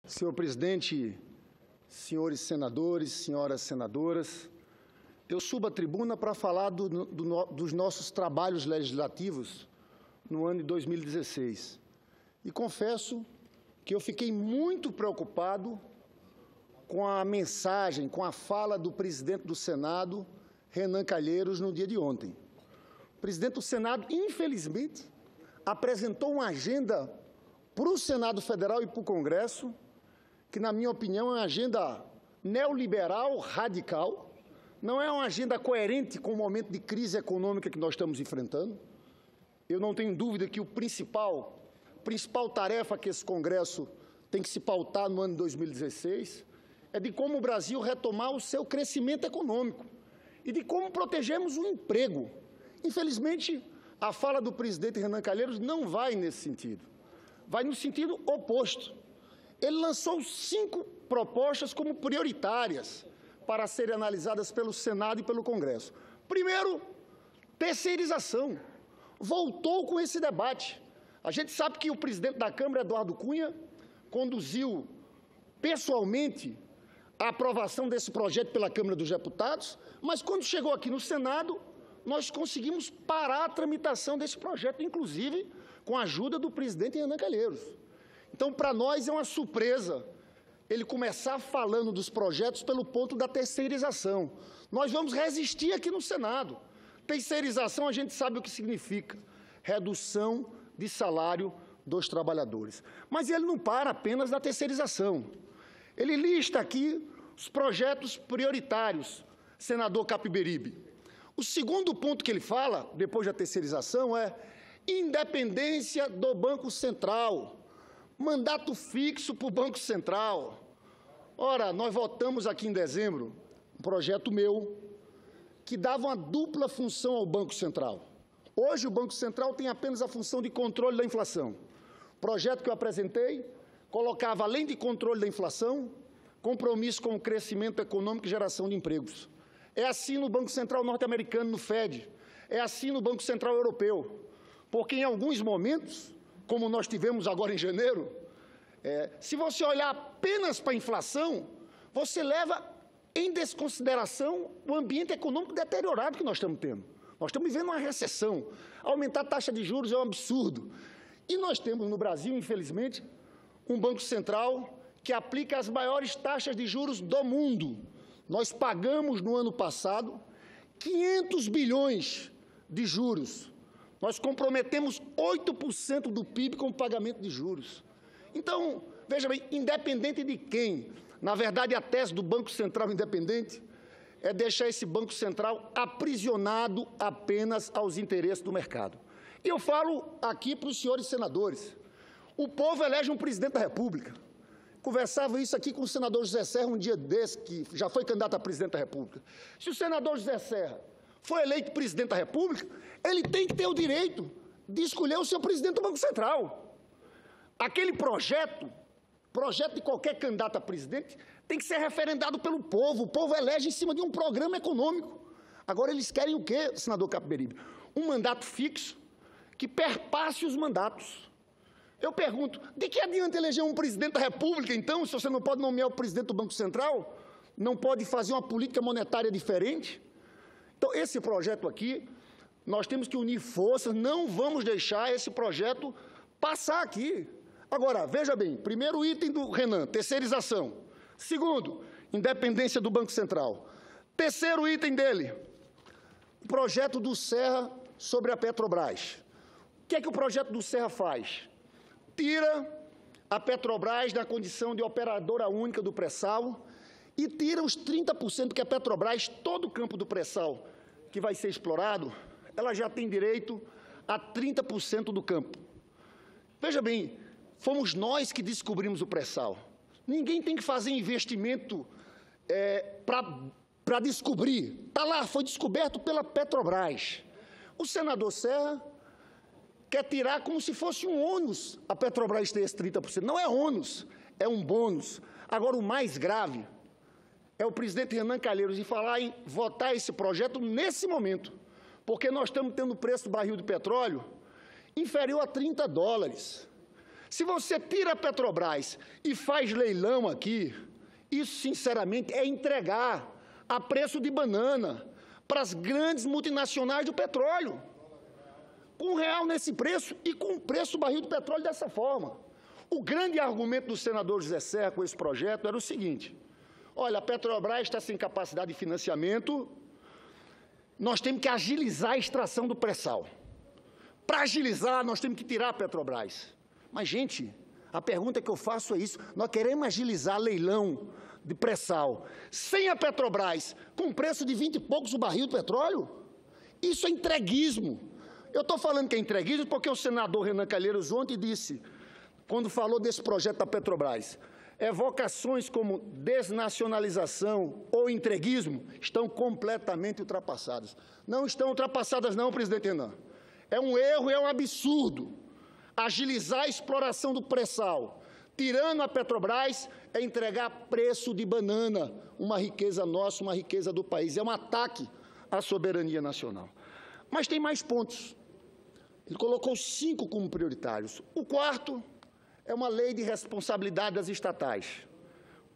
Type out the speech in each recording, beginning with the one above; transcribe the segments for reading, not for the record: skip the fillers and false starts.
Senhor presidente, senhores senadores, senhoras senadoras, eu subo à tribuna para falar dos nossos trabalhos legislativos no ano de 2016. E confesso que eu fiquei muito preocupado com a mensagem, com a fala do presidente do Senado, Renan Calheiros, no dia de ontem. O presidente do Senado, infelizmente, apresentou uma agenda para o Senado Federal e para o Congresso, que, na minha opinião, é uma agenda neoliberal radical, não é uma agenda coerente com o momento de crise econômica que nós estamos enfrentando. Eu não tenho dúvida que a principal tarefa que esse Congresso tem que se pautar no ano de 2016 é de como o Brasil retomar o seu crescimento econômico e de como protegermos o emprego. Infelizmente, a fala do presidente Renan Calheiros não vai nesse sentido, vai no sentido oposto. Ele lançou 5 propostas como prioritárias para serem analisadas pelo Senado e pelo Congresso. Primeiro, terceirização. Voltou com esse debate. A gente sabe que o presidente da Câmara, Eduardo Cunha, conduziu pessoalmente a aprovação desse projeto pela Câmara dos Deputados, mas quando chegou aqui no Senado, nós conseguimos parar a tramitação desse projeto, inclusive com a ajuda do presidente Renan Calheiros. Então, para nós é uma surpresa ele começar falando dos projetos pelo ponto da terceirização. Nós vamos resistir aqui no Senado. Terceirização, a gente sabe o que significa: redução de salário dos trabalhadores. Mas ele não para apenas na terceirização. Ele lista aqui os projetos prioritários, senador Capiberibe. O segundo ponto que ele fala, depois da terceirização, é independência do Banco Central, mandato fixo para o Banco Central. Ora, nós votamos aqui em dezembro um projeto meu que dava uma dupla função ao Banco Central. Hoje o Banco Central tem apenas a função de controle da inflação. O projeto que eu apresentei colocava, além de controle da inflação, compromisso com o crescimento econômico e geração de empregos. É assim no Banco Central norte-americano, no FED. É assim no Banco Central europeu. Porque em alguns momentos, como nós tivemos agora em janeiro, se você olhar apenas para a inflação, você leva em desconsideração o ambiente econômico deteriorado que nós estamos tendo. Nós estamos vivendo uma recessão. Aumentar a taxa de juros é um absurdo. E nós temos no Brasil, infelizmente, um Banco Central que aplica as maiores taxas de juros do mundo. Nós pagamos no ano passado 500 bilhões de juros. Nós comprometemos 8% do PIB com o pagamento de juros. Então, veja bem, independente de quem, na verdade a tese do Banco Central independente é deixar esse Banco Central aprisionado apenas aos interesses do mercado. E eu falo aqui para os senhores senadores, o povo elege um presidente da República. Conversava isso aqui com o senador José Serra um dia desse, que já foi candidato a presidente da República. Se o senador José Serra foi eleito presidente da República, ele tem que ter o direito de escolher o seu presidente do Banco Central. Aquele projeto de qualquer candidato a presidente, tem que ser referendado pelo povo. O povo elege em cima de um programa econômico. Agora, eles querem o quê, senador Capiberibe? Um mandato fixo que perpasse os mandatos. Eu pergunto, de que adianta eleger um presidente da República, então, se você não pode nomear o presidente do Banco Central? Não pode fazer uma política monetária diferente? Então, esse projeto aqui, nós temos que unir forças, não vamos deixar esse projeto passar aqui. Agora, veja bem, primeiro item do Renan, terceirização. Segundo, independência do Banco Central. Terceiro item dele, o projeto do Serra sobre a Petrobras. O que é que o projeto do Serra faz? Tira a Petrobras da condição de operadora única do pré-sal e tira os 30% que a Petrobras, todo o campo do pré-sal que vai ser explorado, ela já tem direito a 30% do campo. Veja bem, fomos nós que descobrimos o pré-sal. Ninguém tem que fazer investimento para descobrir. Está lá, foi descoberto pela Petrobras. O senador Serra quer tirar como se fosse um ônus a Petrobras ter esse 30%. Não é ônus, é um bônus. Agora, o mais grave é o presidente Renan Calheiros falar em votar esse projeto nesse momento, porque nós estamos tendo o preço do barril de petróleo inferior a $30. Se você tira a Petrobras e faz leilão aqui, isso, sinceramente, é entregar a preço de banana para as grandes multinacionais do petróleo. Com R$1 nesse preço e com o preço do barril de petróleo dessa forma. O grande argumento do senador José Serra com esse projeto era o seguinte: olha, a Petrobras está sem capacidade de financiamento, nós temos que agilizar a extração do pré-sal. Para agilizar, nós temos que tirar a Petrobras. Mas, gente, a pergunta que eu faço é isso: nós queremos agilizar leilão de pré-sal sem a Petrobras, com preço de 20 e poucos o barril de petróleo? Isso é entreguismo. Eu estou falando que é entreguismo porque o senador Renan Calheiros ontem disse, quando falou desse projeto da Petrobras, evocações como desnacionalização ou entreguismo estão completamente ultrapassadas. Não estão ultrapassadas não, presidente Renan. É um erro, é um absurdo. Agilizar a exploração do pré-sal, tirando a Petrobras, é entregar preço de banana, uma riqueza nossa, uma riqueza do país. É um ataque à soberania nacional. Mas tem mais pontos. Ele colocou 5 como prioritários. O quarto é uma lei de responsabilidade das estatais.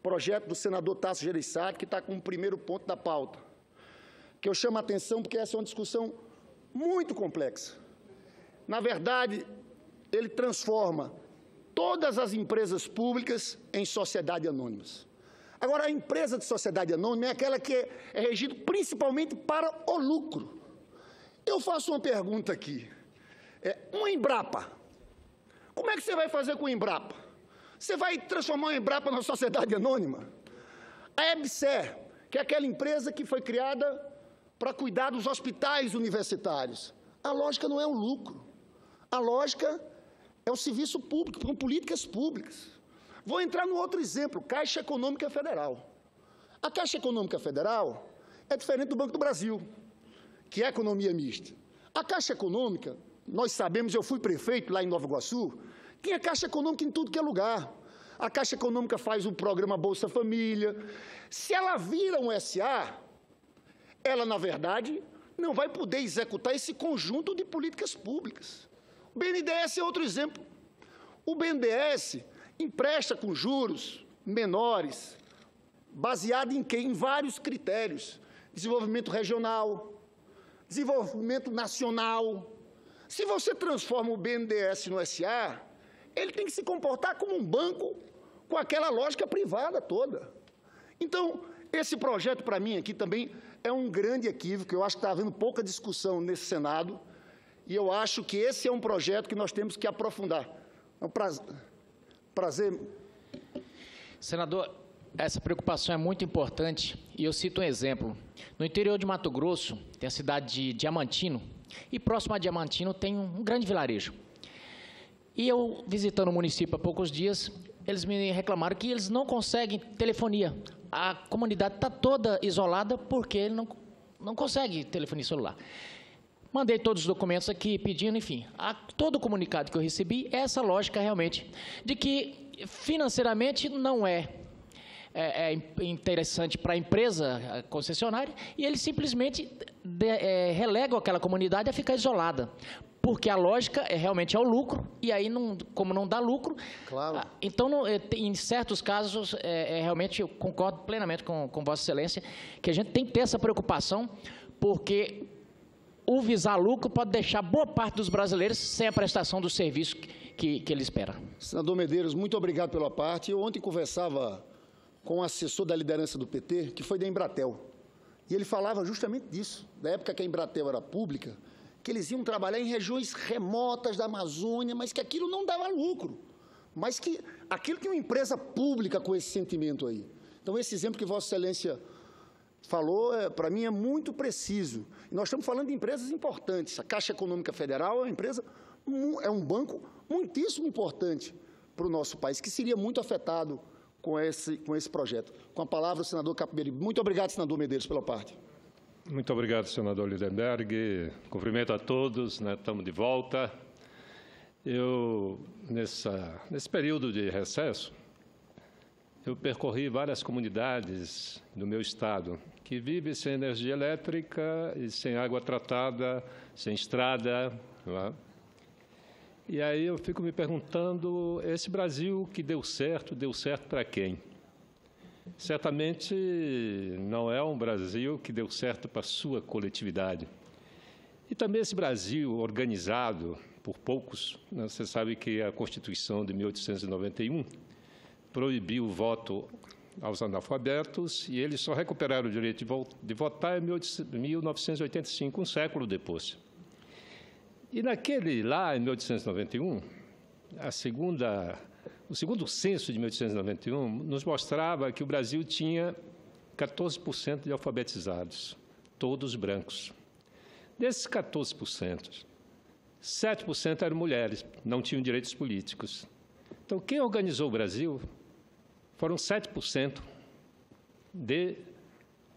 Projeto do senador Tasso Gereissati, que está como primeiro ponto da pauta. Que eu chamo a atenção porque essa é uma discussão muito complexa. Na verdade, ele transforma todas as empresas públicas em sociedades anônimas. Agora, a empresa de sociedade anônima é aquela que é regida principalmente para o lucro. Eu faço uma pergunta aqui. Uma Embrapa. Como é que você vai fazer com a Embrapa? Você vai transformar a Embrapa numa sociedade anônima? A EBSER, que é aquela empresa que foi criada para cuidar dos hospitais universitários. A lógica não é o lucro. A lógica é o serviço público, com políticas públicas. Vou entrar no outro exemplo, Caixa Econômica Federal. A Caixa Econômica Federal é diferente do Banco do Brasil, que é economia mista. A Caixa Econômica, nós sabemos, eu fui prefeito lá em Nova Iguaçu, tinha Caixa Econômica em tudo que é lugar. A Caixa Econômica faz o programa Bolsa Família. Se ela vira um SA, ela, na verdade, não vai poder executar esse conjunto de políticas públicas. O BNDES é outro exemplo. O BNDES empresta com juros menores, baseado em quê? Em vários critérios. Desenvolvimento regional, desenvolvimento nacional. Se você transforma o BNDES no SA, ele tem que se comportar como um banco com aquela lógica privada toda. Então, esse projeto, para mim, aqui também é um grande equívoco. Eu acho que está havendo pouca discussão nesse Senado, e eu acho que esse é um projeto que nós temos que aprofundar. É um prazer. Senador, essa preocupação é muito importante, e eu cito um exemplo. No interior de Mato Grosso, tem a cidade de Diamantino, e próximo a Diamantino tem um grande vilarejo. E eu, visitando o município há poucos dias, eles me reclamaram que eles não conseguem telefonia. A comunidade está toda isolada porque ele não consegue telefonia celular. Mandei todos os documentos aqui pedindo, enfim. Todo o comunicado que eu recebi é essa lógica realmente de que financeiramente não é interessante para a empresa concessionária e eles simplesmente relegam aquela comunidade a ficar isolada. Porque a lógica realmente é o lucro, e aí, como não dá lucro, claro. Então, em certos casos, realmente eu concordo plenamente com Vossa Excelência, que a gente tem que ter essa preocupação, porque o visar lucro pode deixar boa parte dos brasileiros sem a prestação do serviço que ele espera. Senador Medeiros, muito obrigado pela parte. Eu ontem conversava com um assessor da liderança do PT, que foi da Embratel, e ele falava justamente disso, da época que a Embratel era pública, que eles iam trabalhar em regiões remotas da Amazônia, mas que aquilo não dava lucro, mas que aquilo que uma empresa pública com esse sentimento aí. Então, esse exemplo que Vossa Excelência falou, para mim, é muito preciso. E nós estamos falando de empresas importantes. A Caixa Econômica Federal é uma empresa, é um banco muitíssimo importante para o nosso país, que seria muito afetado com esse projeto. Com a palavra, o senador Capiberibe. Muito obrigado, senador Medeiros, pela parte. Muito obrigado, senador Lindenberg. Cumprimento a todos, né? Estamos de volta. Eu, nesse período de recesso, eu percorri várias comunidades do meu estado que vivem sem energia elétrica e sem água tratada, sem estrada. Não é? E aí eu fico me perguntando, esse Brasil que deu certo para quem? Certamente não é um Brasil que deu certo para a sua coletividade. E também esse Brasil organizado por poucos, né? Você sabe que a Constituição de 1891 proibiu o voto aos analfabetos e eles só recuperaram o direito de votar em 1985, um século depois. E lá, em 1891, o segundo censo de 1891 nos mostrava que o Brasil tinha 14% de alfabetizados, todos brancos. Desses 14%, 7% eram mulheres, não tinham direitos políticos. Então, quem organizou o Brasil foram 7% de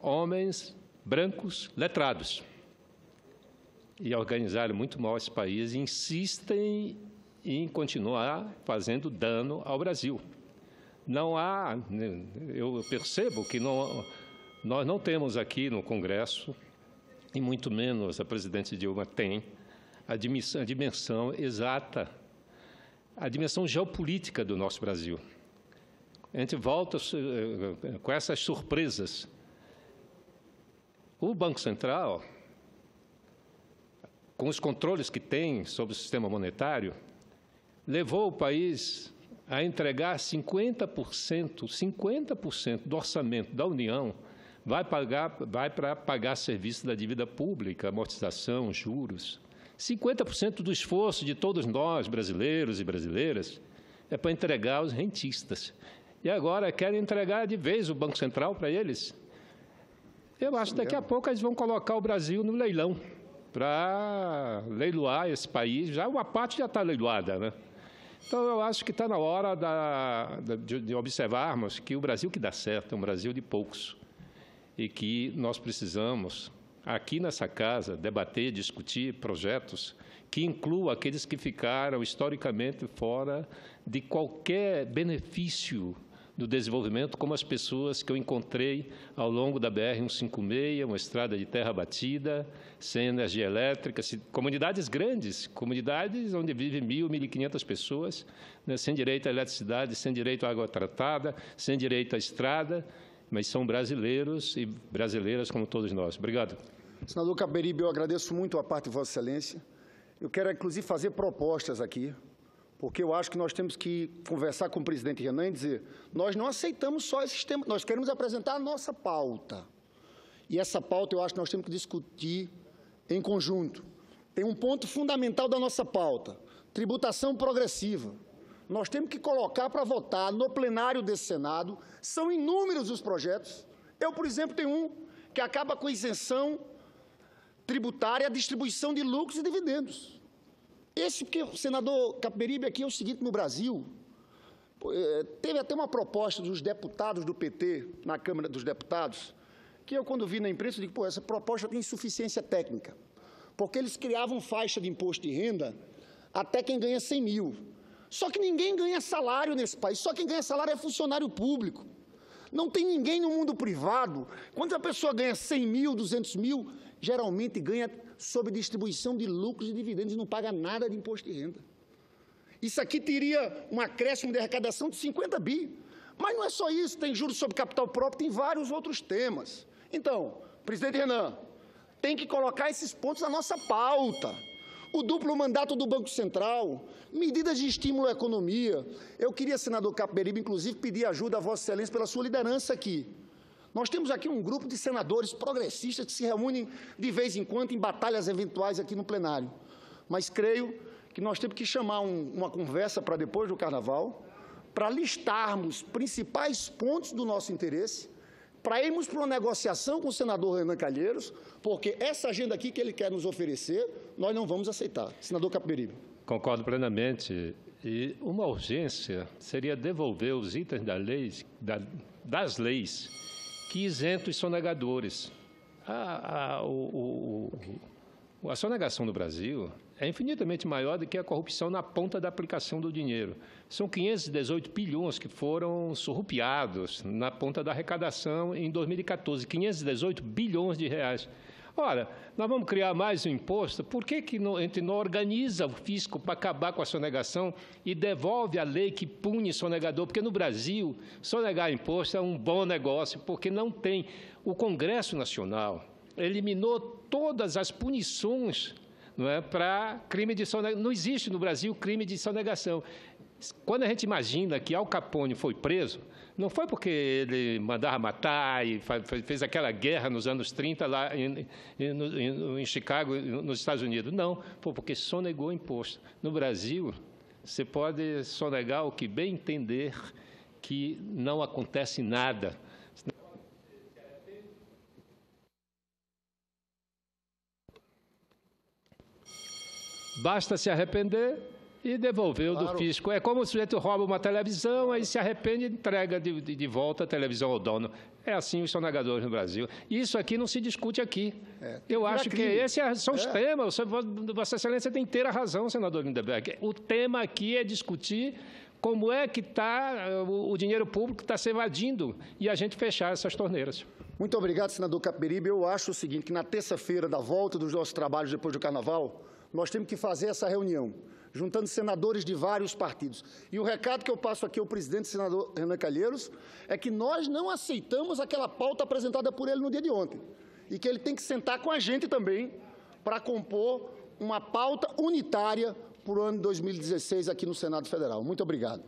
homens brancos letrados. E organizaram muito mal esse país e insistem em continuar fazendo dano ao Brasil. Eu percebo que nós não temos aqui no Congresso, e muito menos a presidente Dilma tem, a dimensão exata, a dimensão geopolítica do nosso Brasil. A gente volta com essas surpresas. O Banco Central, com os controles que tem sobre o sistema monetário, levou o país a entregar 50% do orçamento da União vai para pagar serviço da dívida pública, amortização, juros. 50% do esforço de todos nós, brasileiros e brasileiras, é para entregar aos rentistas. E agora querem entregar de vez o Banco Central para eles. Eu acho que daqui a pouco eles vão colocar o Brasil no leilão para leiloar esse país. Uma parte já está leiloada, né? Então, eu acho que está na hora de observarmos que o Brasil que dá certo é um Brasil de poucos e que nós precisamos, aqui nessa casa, debater, discutir projetos que incluam aqueles que ficaram historicamente fora de qualquer benefício do desenvolvimento, como as pessoas que eu encontrei ao longo da BR-156, uma estrada de terra batida, sem energia elétrica, comunidades grandes, comunidades onde vivem 1.000, 1.500 pessoas, né, sem direito à eletricidade, sem direito à água tratada, sem direito à estrada, mas são brasileiros e brasileiras como todos nós. Obrigado. Senador Capiberibe, eu agradeço muito a parte de Vossa Excelência. Eu quero, inclusive, fazer propostas aqui, porque eu acho que nós temos que conversar com o presidente Renan e dizer, nós não aceitamos só esses temas, nós queremos apresentar a nossa pauta. E essa pauta eu acho que nós temos que discutir em conjunto. Tem um ponto fundamental da nossa pauta, tributação progressiva. Nós temos que colocar para votar no plenário desse Senado, são inúmeros os projetos. Eu, por exemplo, tenho um que acaba com isenção tributária à distribuição de lucros e dividendos. Porque o senador Capiberibe aqui é o seguinte, no Brasil, teve até uma proposta dos deputados do PT na Câmara dos Deputados, que eu, quando vi na imprensa, digo, essa proposta tem insuficiência técnica, porque eles criavam faixa de imposto de renda até quem ganha 100 mil. Só que ninguém ganha salário nesse país, só quem ganha salário é funcionário público. Não tem ninguém no mundo privado. Quando a pessoa ganha 100 mil, 200 mil, geralmente ganha sob distribuição de lucros e dividendos e não paga nada de imposto de renda. Isso aqui teria um acréscimo de arrecadação de 50 bi. Mas não é só isso, tem juros sobre capital próprio, tem vários outros temas. Então, presidente Renan, tem que colocar esses pontos na nossa pauta. O duplo mandato do Banco Central, medidas de estímulo à economia. Eu queria, senador Capiberibe, inclusive, pedir ajuda a Vossa Excelência pela sua liderança aqui. Nós temos aqui um grupo de senadores progressistas que se reúnem de vez em quando em batalhas eventuais aqui no plenário. Mas creio que nós temos que chamar uma conversa para depois do Carnaval, para listarmos principais pontos do nosso interesse, para irmos para uma negociação com o senador Renan Calheiros, porque essa agenda aqui que ele quer nos oferecer, nós não vamos aceitar. Senador Capiberibe. Concordo plenamente. E uma urgência seria devolver os itens das leis que isentam os sonegadores. A sonegação no Brasil é infinitamente maior do que a corrupção na ponta da aplicação do dinheiro. São 518 bilhões que foram surrupiados na ponta da arrecadação em 2014, 518 bilhões de reais. Ora, nós vamos criar mais um imposto, por que a gente não organiza o fisco para acabar com a sonegação e devolve a lei que pune sonegador? Porque no Brasil, sonegar imposto é um bom negócio, porque não tem. O Congresso Nacional eliminou todas as punições, não é, para crime de sonegação. Não existe no Brasil crime de sonegação. Quando a gente imagina que Al Capone foi preso, não foi porque ele mandava matar e fez aquela guerra nos anos 30 lá em Chicago, nos Estados Unidos. Não, foi porque sonegou imposto. No Brasil, você pode sonegar o que bem entender, que não acontece nada. Basta se arrepender e devolver o do fisco. É como se o sujeito rouba uma televisão, aí se arrepende e entrega de volta a televisão ao dono. É assim os sonegadores no Brasil. Isso aqui não se discute aqui. Eu acho que esses são os temas. Vossa Excelência tem inteira razão, senador Lindenberg. O tema aqui é discutir como é que o dinheiro público está se evadindo e a gente fechar essas torneiras. Muito obrigado, senador Capiberibe. Eu acho o seguinte, que na terça-feira, da volta dos nossos trabalhos depois do Carnaval, nós temos que fazer essa reunião, juntando senadores de vários partidos. E o recado que eu passo aqui ao presidente, senador Renan Calheiros, é que nós não aceitamos aquela pauta apresentada por ele no dia de ontem, e que ele tem que sentar com a gente também para compor uma pauta unitária para o ano 2016 aqui no Senado Federal. Muito obrigado.